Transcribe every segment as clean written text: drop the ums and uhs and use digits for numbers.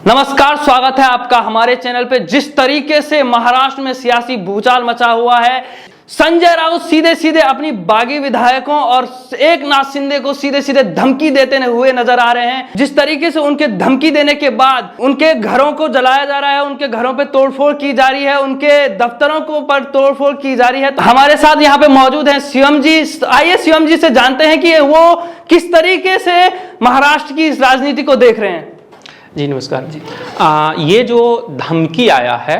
नमस्कार, स्वागत है आपका हमारे चैनल पे। जिस तरीके से महाराष्ट्र में सियासी भूचाल मचा हुआ है, संजय राउत सीधे सीधे अपनी बागी विधायकों और एकनाथ शिंदे को सीधे सीधे धमकी देते हुए नजर आ रहे हैं। जिस तरीके से उनके धमकी देने के बाद उनके घरों को जलाया जा रहा है, उनके घरों पे तोड़फोड़ की जा रही है, उनके दफ्तरों को पर तोड़फोड़ की जा रही है। तो हमारे साथ यहाँ पे मौजूद हैं शिवम जी। आइए शिवम जी से जानते हैं कि वो किस तरीके से महाराष्ट्र की इस राजनीति को देख रहे हैं। जी नमस्कार जी। ये जो धमकी आया है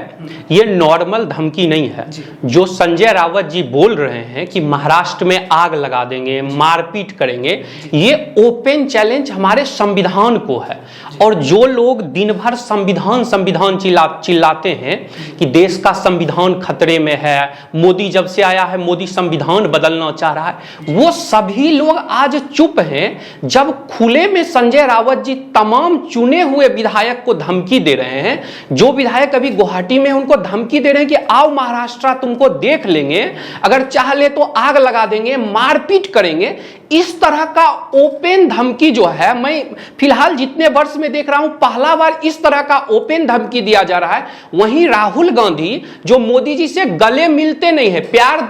ये नॉर्मल धमकी नहीं है। जो संजय रावत जी बोल रहे हैं कि महाराष्ट्र में आग लगा देंगे, मारपीट करेंगे, ये ओपन चैलेंज हमारे संविधान को है। और जो लोग दिन भर संविधान संविधान चिल्लाते हैं कि देश का संविधान खतरे में है, मोदी जब से आया है मोदी संविधान बदलना चाह रहा है, वो सभी लोग आज चुप हैं जब खुले में संजय रावत जी तमाम चुने हुए विधायक को धमकी दे रहे हैं। जो विधायक अभी गुवाहाटी में उनको धमकी दे रहे हैं कि आओ महाराष्ट्र तुमको देख लेंगे, अगर चाह ले तो आग लगा देंगे, मारपीट करेंगे। इस तरह का ओपन धमकी जो है, मैं फिलहाल जितने वर्ष में देख रहा हूं पहला बार इस तरह का ओपन धमकी दिया जा रहा है। वहीं राहुल गांधी जो मोदी जी से गले मिलते नहीं है, प्यार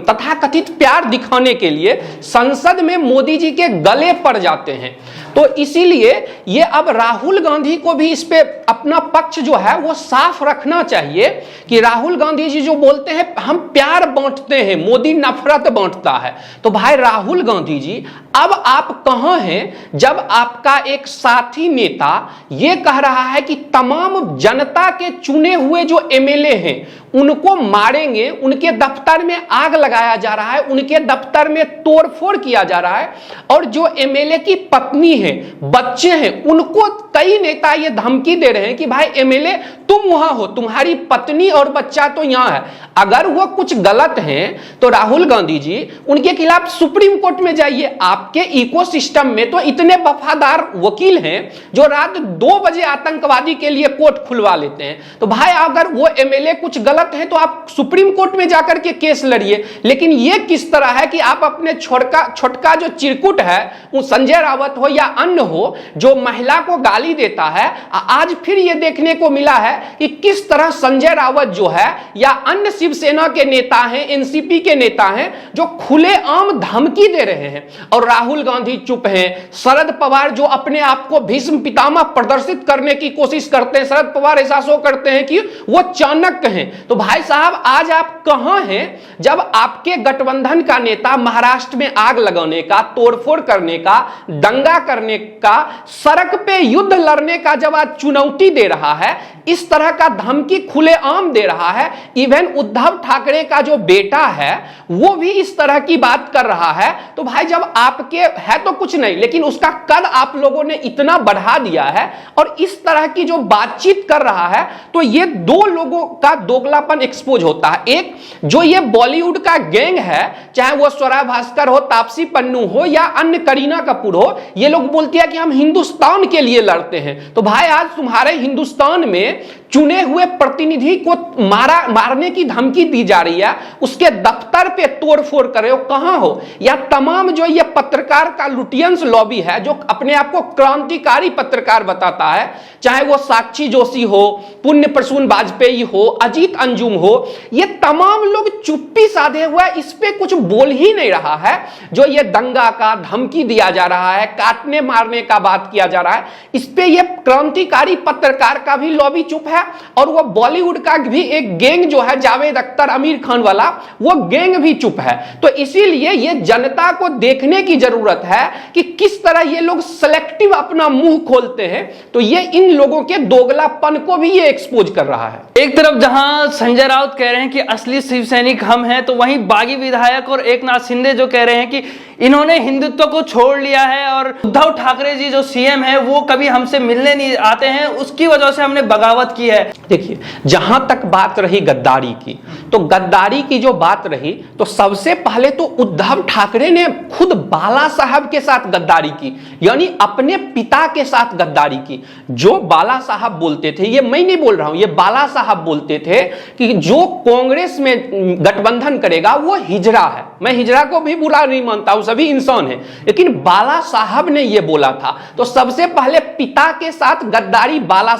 तथाकथित प्यार दिखाने के लिए संसद में मोदी जी के गले पड़ जाते हैं। तो इसीलिए ये अब राहुल गांधी को भी इस पे अपना पक्ष जो है वो साफ रखना चाहिए कि राहुल गांधी जी जो बोलते हैं हम प्यार बांटते हैं, मोदी नफरत बांटता है। तो भाई राहुल गांधी जी अब आप कहां हैं जब आपका एक साथी नेता ये कह रहा है कि तमाम जनता के चुने हुए जो एमएलए हैं उनको मारेंगे, उनके दफ्तर में आग लगाया जा रहा है, उनके दफ्तर में तोड़फोड़ किया जा रहा है, और जो एमएलए की पत्नी है, बच्चे हैं, उनको कई नेता ये धमकी दे रहे हैं कि भाई एमएलए तुम वहां हो, तुम्हारी पत्नी और बच्चा तो यहां है, अगर वो कुछ गलत हैं तो राहुल गांधी जी उनके खिलाफ सुप्रीम कोर्ट में जाइए। आपके इकोसिस्टम में तो इतने वफादार वकील हैं जो रात 2 बजे आतंकवादी के लिए कोर्ट खुलवा लेते हैं। तो भाई अगर वो एमएलए कुछ गलत है तो आप सुप्रीम कोर्ट में जाकर के केस लड़िए। लेकिन ये किस तरह है कि आप अपने छोटका जो चिरकुट है, वो संजय रावत हो या अन्य हो, जो महिला को गाली देता है, आज फिर ये देखने को मिला है कि किस तरह संजय रावत जो है या अन्य शिवसेना के नेता हैं, एनसीपी के नेता हैं, जो खुलेआम धमकी दे रहे हैं। और राहुल गांधी चुप हैं। शरद पवार जो अपने आप को भीष्म पितामह प्रदर्शित करने की कोशिश करते हैं, शरद पवार ऐसा शो करते हैं कि वो चाणक्य हैं। तो भाई साहब आज आप कहां हैं जब आपके गठबंधन का नेता महाराष्ट्र में आग लगाने का, तोड़फोड़ करने का, दंगा करने का, सड़क पे युद्ध लड़ने का जब आज चुनौती दे रहा है, इस तरह का धमकी खुलेआम दे रहा है। इवन उद्धव ठाकरे का जो बेटा है वो भी इस तरह की बात कर रहा है। तो भाई जब आपके है तो कुछ नहीं, लेकिन उसका कद आप लोगों ने इतना बढ़ा दिया है और इस तरह की जो बातचीत कर रहा है, तो ये दो लोगों का दोगलापन एक्सपोज होता है। एक जो ये बॉलीवुड का गैंग है, चाहे वो स्वरा भास्कर हो, तापसी पन्नू हो या अन्य करीना कपूर हो, ये लोग बोलते हैं कि हम हिंदुस्तान के लिए लड़ते हैं। तो भाई आज तुम्हारे हिंदुस्तान में चुने हुए प्रतिनिधि को मारने की धमकी दी जा रही है, उसके दफ्तर पे तोड़फोड़ कर रहे हो, कहां हो? या तमाम जो ये पत्रकार का लुटियंस लॉबी है जो अपने आप को क्रांतिकारी पत्रकार बताता है, चाहे वो साक्षी जोशी हो, पुण्य प्रसून वाजपेयी हो, अजीत अंजुम हो, ये तमाम लोग चुप्पी साधे हुए इस पे कुछ बोल ही नहीं रहा है। जो ये दंगा का धमकी दिया जा रहा है, काटने मारने का बात किया जा रहा है, इस पे ये क्रांतिकारी पत्रकार का भी लॉबी चुप है। और वो बॉलीवुड का भी एक गैंग जो है जावेद अख्तर, आमिर खान वाला, वो गैंग भी चुप है। तो इसीलिए ये जनता को देखने की जरूरत है कि किस तरह ये लोग सिलेक्टिव अपना मुंह खोलते हैं। तो ये इन लोगों के दोगलापन को भी ये एक्सपोज कर रहा है। एक तरफ जहां संजय राउत कह रहे हैं कि असली शिव सैनिक हम हैं, तो वहीं बागी विधायक और एकनाथ शिंदे जो कह रहे हैं कि इन्होंने हिंदुत्व को छोड़ लिया है और उद्धव ठाकरे जी जो सीएम है वो कभी हमसे मिलने नहीं आते हैं, उसकी वजह से हमने बगावत की है। देखिए, जहां तक बात रही गद्दारी की, तो गद्दारी की जो बात रही, तो सबसे पहले तो उद्धव ठाकरे ने खुद बाला साहब के साथ गद्दारी की, यानी अपने पिता के साथ गद्दारी की। जो बाला साहब बोलते थे, ये मैं नहीं बोल रहा हूं, ये बाला साहब बोलते थे कि जो कांग्रेस में गठबंधन करेगा वो हिजड़ा है। मैं हिजड़ा को भी बुरा नहीं मानता हूं, सभी इंसान हैं, लेकिन बाला साहब ने ये बोला था। तो सबसे पहले पिता के साथ गद्दारी बाला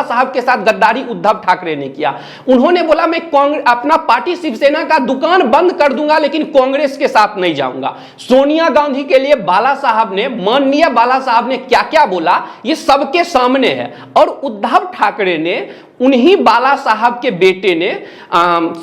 साहब के साथ गद्दारी उद्धव ठाकरे ने किया। उन्होंने बोला मैं अपना पार्टी शिवसेना का दुकान बंद कर दूंगा लेकिन कांग्रेस के साथ नहीं जाऊंगा। सोनिया गांधी के लिए माननीय बाला साहब ने क्या क्या बोला ये सबके सामने है। और उद्धव ठाकरे ने उन्हीं बाला साहब के बेटे ने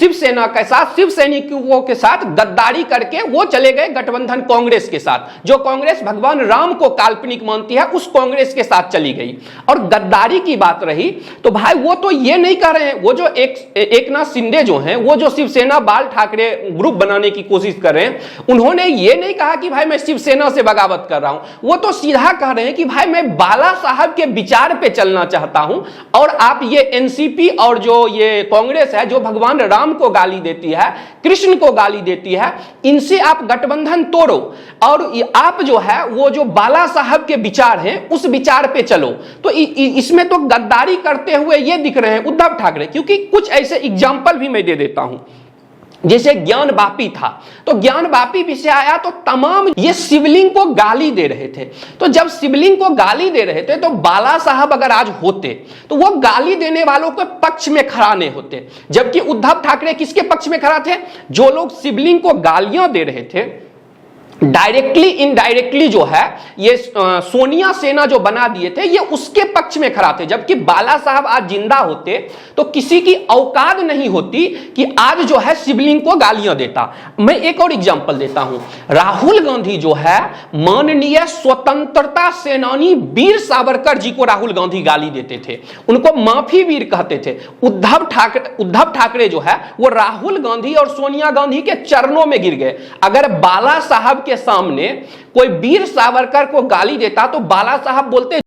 शिवसेना के साथ, शिव सैनिकों के साथ गद्दारी करके वो चले गए गठबंधन कांग्रेस के साथ। जो कांग्रेस भगवान राम को काल्पनिक मानती है उस कांग्रेस के साथ चली गई। और गद्दारी की बात रही तो भाई वो तो ये नहीं कर रहे हैं, वो जो एकनाथ शिंदे जो हैं, वो जो शिवसेना बाल ठाकरे ग्रुप बनाने की कोशिश कर रहे हैं, उन्होंने ये नहीं कहा कि भाई मैं शिवसेना से बगावत कर रहा हूं। वो तो सीधा कह रहे हैं कि भाई मैं बाला साहब के विचार पे चलना चाहता हूं और आप ये एनसीपी और जो ये कांग्रेस है जो भगवान राम को गाली देती है, कृष्ण को गाली देती है, इनसे आप गठबंधन तोड़ो और आप जो है वो जो बाला साहब के विचार हैं उस विचार पे चलो। तो इसमें तो गद्दारी करते हुए ये दिख रहे हैं उद्धव ठाकरे। क्योंकि कुछ ऐसे एग्जाम्पल भी मैं दे देता हूं, जैसे ज्ञान वापी था, तो ज्ञान वापी विषय आया तो तमाम ये शिवलिंग को गाली दे रहे थे। तो जब शिवलिंग को गाली दे रहे थे तो बाला साहब अगर आज होते तो वो गाली देने वालों के पक्ष में खड़ा नहीं होते, जबकि उद्धव ठाकरे किसके पक्ष में खड़ा थे? जो लोग शिवलिंग को गालियां दे रहे थे, डायरेक्टली इनडायरेक्टली जो है ये सोनिया सेना जो बना दिए थे, ये उसके पक्ष में खड़ा थे। जबकि बाला साहब आज जिंदा होते तो किसी की औकात नहीं होती कि आज जो है शिवलिंग को गालियां देता। मैं एक और एग्जांपल देता हूं। राहुल गांधी जो है, माननीय स्वतंत्रता सेनानी वीर सावरकर जी को राहुल गांधी गाली देते थे, उनको माफी वीर कहते थे। उद्धव ठाकरे जो है वो राहुल गांधी और सोनिया गांधी के चरणों में गिर गए। अगर बाला साहब के सामने कोई वीर सावरकर को गाली देता तो बाला साहब बोलते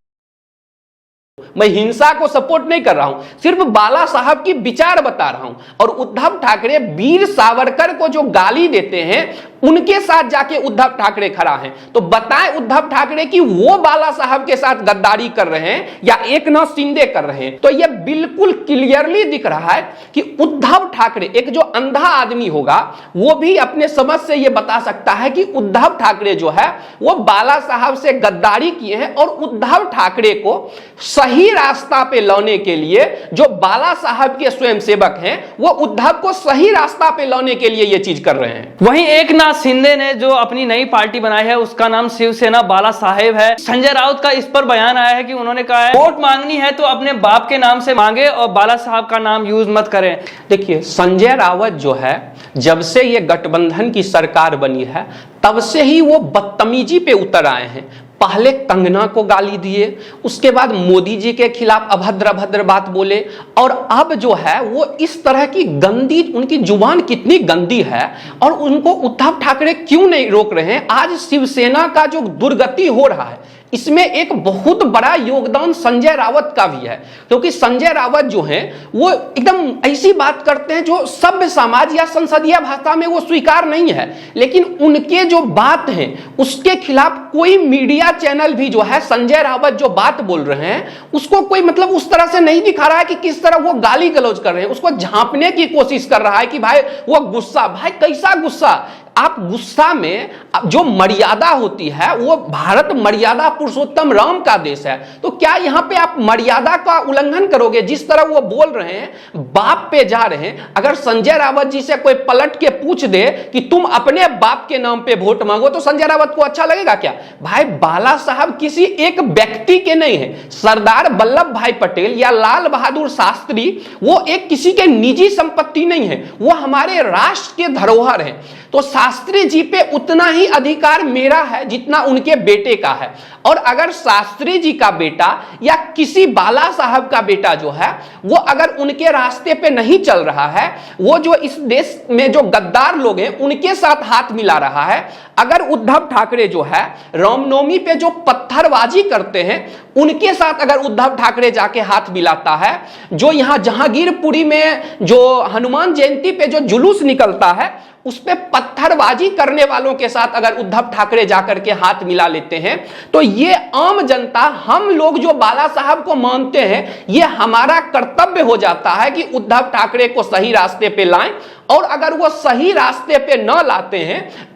मैं हिंसा को सपोर्ट नहीं कर रहा हूं, सिर्फ बाला साहब की विचार बता रहा हूं। और उद्धव ठाकरे वीर सावरकर को जो गाली देते हैं उनके साथ जाके उद्धव ठाकरे खड़ा हैं। तो बताएं उद्धव ठाकरे कि वो बाला साहब के साथ गद्दारी कर रहे हैं या एकनाथ शिंदे कर रहे हैं। तो यह बिल्कुल क्लियरली दिख रहा है कि उद्धव ठाकरे, एक जो अंधा आदमी होगा वो भी अपने समझ से यह बता सकता है कि उद्धव ठाकरे जो है वो बाला साहब से गद्दारी किए हैं। और उद्धव ठाकरे को सही रास्ता पे लाने के लिए जो बाला साहब के स्वयंसेवक हैं वो उद्धव को सही रास्ता पे लाने के लिए ये चीज कर रहे हैं। वहीं एकनाथ शिंदे ने जो अपनी नई पार्टी बनाई है उसका नाम शिवसेना बाला साहेब है। संजय राउत का इस पर बयान आया है कि उन्होंने कहा है वोट मांगनी है तो अपने बाप के नाम से मांगे और बाला साहब का नाम यूज मत करें। देखिए, संजय राउत जो है जब से ये गठबंधन की सरकार बनी है तब से ही वो बदतमीजी पे उतर आए हैं। पहले कंगना को गाली दिए, उसके बाद मोदी जी के खिलाफ अभद्र बात बोले, और अब जो है वो इस तरह की गंदी, उनकी जुबान कितनी गंदी है और उनको उद्धव ठाकरे क्यों नहीं रोक रहे हैं। आज शिवसेना का जो दुर्गति हो रहा है इसमें एक बहुत बड़ा योगदान संजय राउत का भी है, क्योंकि संजय राउत जो हैं वो एकदम ऐसी बात करते हैं जो सभ्य समाज या संसदीय भाषा में वो स्वीकार नहीं है, लेकिन उनके जो बात हैं उसके खिलाफ कोई मीडिया चैनल भी जो है संजय राउत जो बात बोल रहे हैं उसको कोई मतलब उस तरह से नहीं दिखा रहा है कि किस तरह वो गाली गलौज कर रहे हैं, उसको झांपने की कोशिश कर रहा है कि भाई वो गुस्सा, भाई कैसा गुस्सा। आप गुस्सा में जो मर्यादा होती है, वो भारत मर्यादा पुरुषोत्तम राम का देश है, तो क्या यहां पे आप मर्यादा का उल्लंघन करोगे? जिस तरह वो बोल रहे हैं, बाप पे जा रहे हैं। अगर संजय राउत जी से कोई पलट के पूछ दे कि तुम अपने बाप के नाम पे वोट मांगो तो संजय राउत को अच्छा लगेगा क्या? भाई बाला साहब किसी एक व्यक्ति के नहीं है। सरदार वल्लभ भाई पटेल या लाल बहादुर शास्त्री वो एक किसी के निजी संपत्ति नहीं है, वो हमारे राष्ट्र के धरोहर है। तो शास्त्री जी पे उतना ही अधिकार मेरा है जितना उनके बेटे का है। और अगर शास्त्री जी का बेटा या किसी बाला साहब का बेटा जो है वो अगर उनके रास्ते पे नहीं चल रहा है, वो जो इस देश में जो गद्दार लोग हैं उनके साथ हाथ मिला रहा है, अगर उद्धव ठाकरे जो है रामनवमी पे जो पत्थरबाजी करते हैं उनके साथ अगर उद्धव ठाकरे जाके हाथ मिलाता है, जो यहां जहांगीरपुरी में जो हनुमान जयंती पे जो जुलूस निकलता है उस पे पत्थरबाजी करने वालों के साथ अगर उद्धव ठाकरे जाकर के हाथ मिला लेते हैं, तो ये आम जनता, हम लोग जो बाला साहब को मानते हैं, ये हमारा कर्तव्य हो जाता है कि उद्धव ठाकरे को सही रास्ते पे लाएं और अगर वो सही रास्ते पे न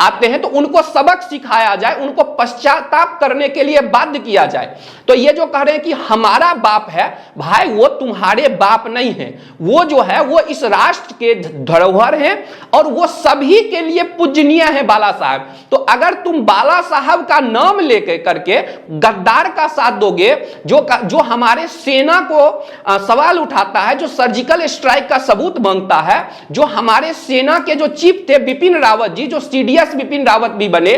आते हैं तो उनको सबक सिखाया जाए, उनको पश्चाताप करने के लिए बाध्य किया जाए। तो ये जो कह रहे हैं कि हमारा बाप है, भाई वो तुम्हारे बाप नहीं है, वो जो है वो इस राष्ट्र के धरोहर हैं और वो सभी के लिए पूजनीय है बाला साहब। तो अगर तुम बाला साहब का नाम लेकर करके गद्दार का साथ दोगे, जो हमारे सेना को सवाल उठाता है, जो सर्जिकल स्ट्राइक का सबूत मांगता है, जो हमारे सेना के जो चीफ थे बिपिन रावत जी, जो सीडीएस बिपिन रावत भी बने,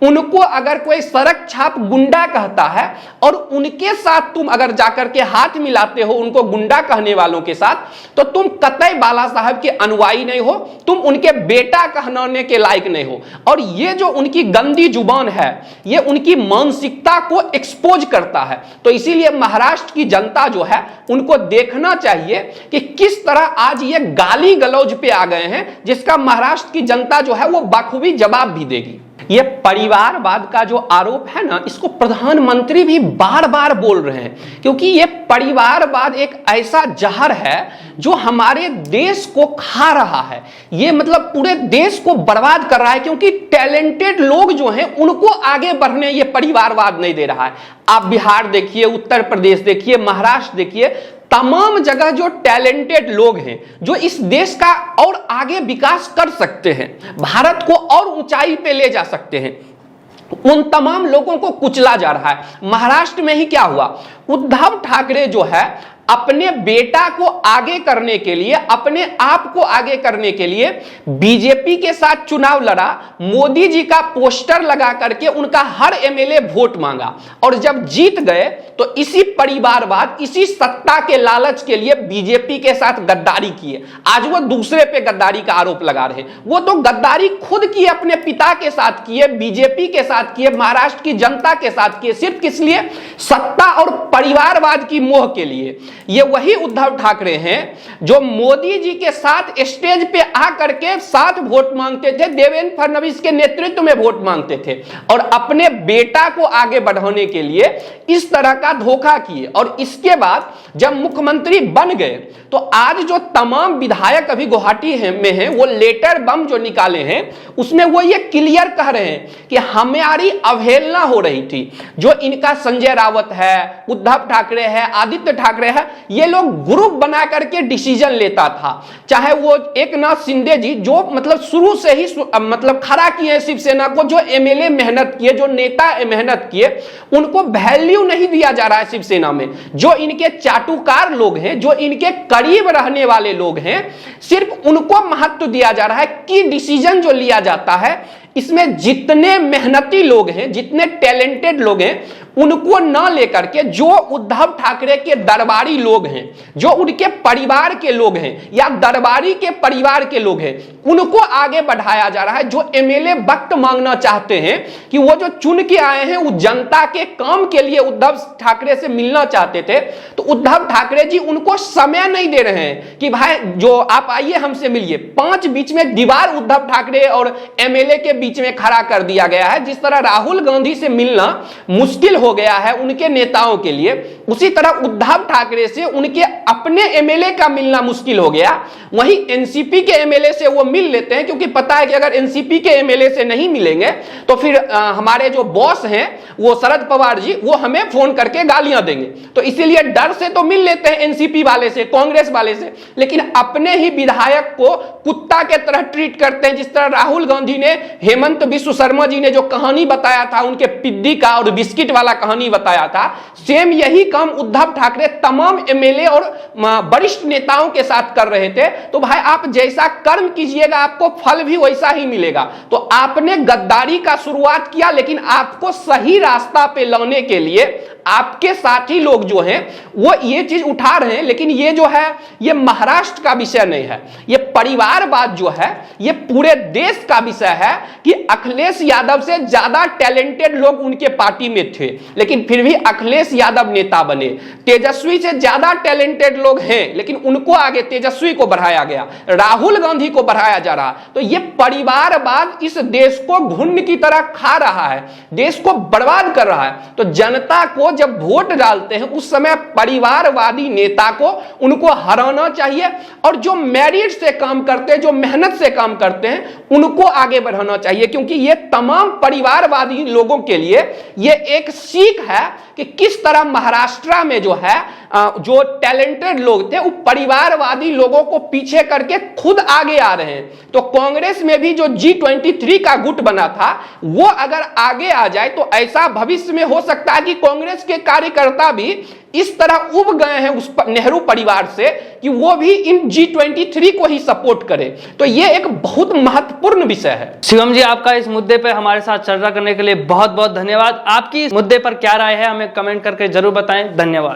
उनको अगर कोई सड़क छाप गुंडा कहता है और उनके साथ तुम अगर जाकर के हाथ मिलाते हो उनको गुंडा कहने वालों के साथ, तो तुम कतई बाला साहब के अनुयायी नहीं हो, तुम उनके बेटा कहलाने के लायक नहीं हो। और ये जो उनकी गंदी जुबान है, ये उनकी मानसिकता को एक्सपोज करता है। तो इसीलिए महाराष्ट्र की जनता जो है उनको देखना चाहिए कि किस तरह आज ये गाली गलौज पे आ गए हैं, जिसका महाराष्ट्र की जनता जो है वो बखूबी जवाब भी देगी। ये परिवारवाद का जो आरोप है ना, इसको प्रधानमंत्री भी बार बार बोल रहे हैं, क्योंकि ये परिवारवाद एक ऐसा जहर है जो हमारे देश को खा रहा है। ये मतलब पूरे देश को बर्बाद कर रहा है, क्योंकि टैलेंटेड लोग जो हैं उनको आगे बढ़ने ये परिवारवाद नहीं दे रहा है। आप बिहार देखिए, उत्तर प्रदेश देखिए, महाराष्ट्र देखिए, तमाम जगह जो टैलेंटेड लोग हैं, जो इस देश का और आगे विकास कर सकते हैं, भारत को और ऊंचाई पे ले जा सकते हैं, उन तमाम लोगों को कुचला जा रहा है। महाराष्ट्र में ही क्या हुआ, उद्धव ठाकरे जो है अपने बेटा को आगे करने के लिए, अपने आप को आगे करने के लिए बीजेपी के साथ चुनाव लड़ा, मोदी जी का पोस्टर लगा करके उनका हर एमएलए वोट मांगा, और जब जीत गए तो इसी परिवारवाद, इसी सत्ता के लालच के लिए बीजेपी के साथ गद्दारी किए। आज वो दूसरे पे गद्दारी का आरोप लगा रहे हैं। वो तो गद्दारी खुद किए, अपने पिता के साथ किए, बीजेपी के साथ किए, महाराष्ट्र की जनता के साथ किए, सिर्फ किस लिए, सत्ता और परिवारवाद की मोह के लिए। ये वही उद्धव ठाकरे हैं जो मोदी जी के साथ स्टेज पे आकर के साथ वोट मांगते थे, देवेंद्र फडणवीस के नेतृत्व में वोट मांगते थे, और अपने बेटा को आगे बढ़ाने के लिए इस तरह का धोखा किए। और इसके बाद जब मुख्यमंत्री बन गए तो आज जो तमाम विधायक अभी गुवाहाटी में हैं, वो लेटर बम जो निकाले हैं उसमें वो ये क्लियर कह रहे हैं कि हमारी अवहेलना हो रही थी। जो इनका संजय रावत है, उद्धव ठाकरे है, आदित्य ठाकरे है, ये लोग ग्रुप बना करके डिसीजन लेता था। चाहे वो एकनाथ शिंदे जी जो मतलब शुरू से ही मतलब खड़ा किए शिवसेना को, जो एमएलए मेहनत किए, जो नेता मेहनत किए, उनको वैल्यू नहीं दिया जा रहा है शिवसेना में। जो इनके चाटुकार लोग हैं, जो इनके करीब रहने वाले लोग हैं, सिर्फ उनको महत्व दिया जा रहा है कि डिसीजन जो लिया जाता है इसमें जितने मेहनती लोग हैं, जितने टैलेंटेड लोग हैं, उनको न लेकर के जो उद्धव ठाकरे के दरबारी लोग हैं, जो उनके परिवार के लोग हैं या दरबारी के परिवार के लोग हैं, उनको आगे बढ़ाया जा रहा है। जो एमएलए वक्त मांगना चाहते हैं कि वो जो चुन के आए हैं वो जनता के काम के लिए उद्धव ठाकरे से मिलना चाहते थे, तो उद्धव ठाकरे जी उनको समय नहीं दे रहे हैं कि भाई जो आप आइए हमसे मिलिए। 5 बीच में दीवार उद्धव ठाकरे और एमएलए के बीच में खड़ा कर दिया गया है। जिस तरह राहुल गांधी से मिलना मुश्किल हो गया है उनके नेताओं के लिए, उसी तरह उद्धव ठाकरे से उनके अपने एमएलए का मिलना मुश्किल हो गया। वहीं एनसीपी के एमएलए से वो मिल लेते हैं, क्योंकि पता है कि अगर एनसीपी के एमएलए से नहीं मिलेंगे तो फिर हमारे जो बॉस हैं वो शरद पवार जी, वो हमें फोन करके गालियां देंगे। तो इसीलिए डर से तो मिल लेते हैं एनसीपी वाले से, कांग्रेस वाले से, लेकिन अपने ही विधायक को कुत्ता के तरह ट्रीट करते हैं। जिस तरह राहुल गांधी ने हेमंत बिश्व शर्मा जी ने जो कहानी बताया था, उनके पिद्दी का और बिस्किट वाला कहानी बताया था, सेम यही काम उद्धव ठाकरे तमाम एमएलए और वरिष्ठ नेताओं के साथ कर रहे थे। तो भाई आप जैसा कर्म कीजिएगा आपको फल भी वैसा ही मिलेगा। तो आपने गद्दारी का शुरुआत किया, लेकिन आपको सही रास्ता पे लाने के लिए आपके साथी लोग जो हैं वो ये चीज उठा रहे हैं। लेकिन ये जो है ये महाराष्ट्र का विषय नहीं है, ये परिवारवाद जो है ये पूरे देश का विषय है कि अखिलेश यादव से ज्यादा टैलेंटेड लोग उनके पार्टी में थे, लेकिन फिर भी अखिलेश यादव नेता बने। तेजस्वी से ज्यादा टैलेंटेड लोग हैं, लेकिन उनको आगे तेजस्वी को बढ़ाया गया, राहुल गांधी को बढ़ाया जा रहा। तो ये परिवारवाद इस देश को घुन की तरह खा रहा है, देश को बर्बाद कर रहा है। तो जनता को जब वोट डालते हैं उस समय परिवारवादी नेता को उनको हराना चाहिए, और जो मेरिट से काम करते हैं, जो मेहनत से काम करते हैं, उनको आगे बढ़ाना चाहिए, क्योंकि ये तमाम परिवारवादी लोगों के लिए ये एक सीख है कि किस तरह महाराष्ट्र में जो है जो टैलेंटेड लोग थे वो परिवारवादी लोगों को पीछे करके खुद आगे आ रहे हैं। तो कांग्रेस में भी जो G23 का गुट बना था वो अगर आगे आ जाए तो ऐसा भविष्य में हो सकता है कि कांग्रेस के कार्यकर्ता भी इस तरह उब गए हैं उस नेहरू परिवार से कि वो भी इन G23 को ही सपोर्ट करे। तो ये एक बहुत महत्वपूर्ण विषय है। शिवम जी, आपका इस मुद्दे पे हमारे साथ चर्चा करने के लिए बहुत बहुत धन्यवाद। आपकी इस मुद्दे पर क्या राय है हमें कमेंट करके जरूर बताएं। धन्यवाद।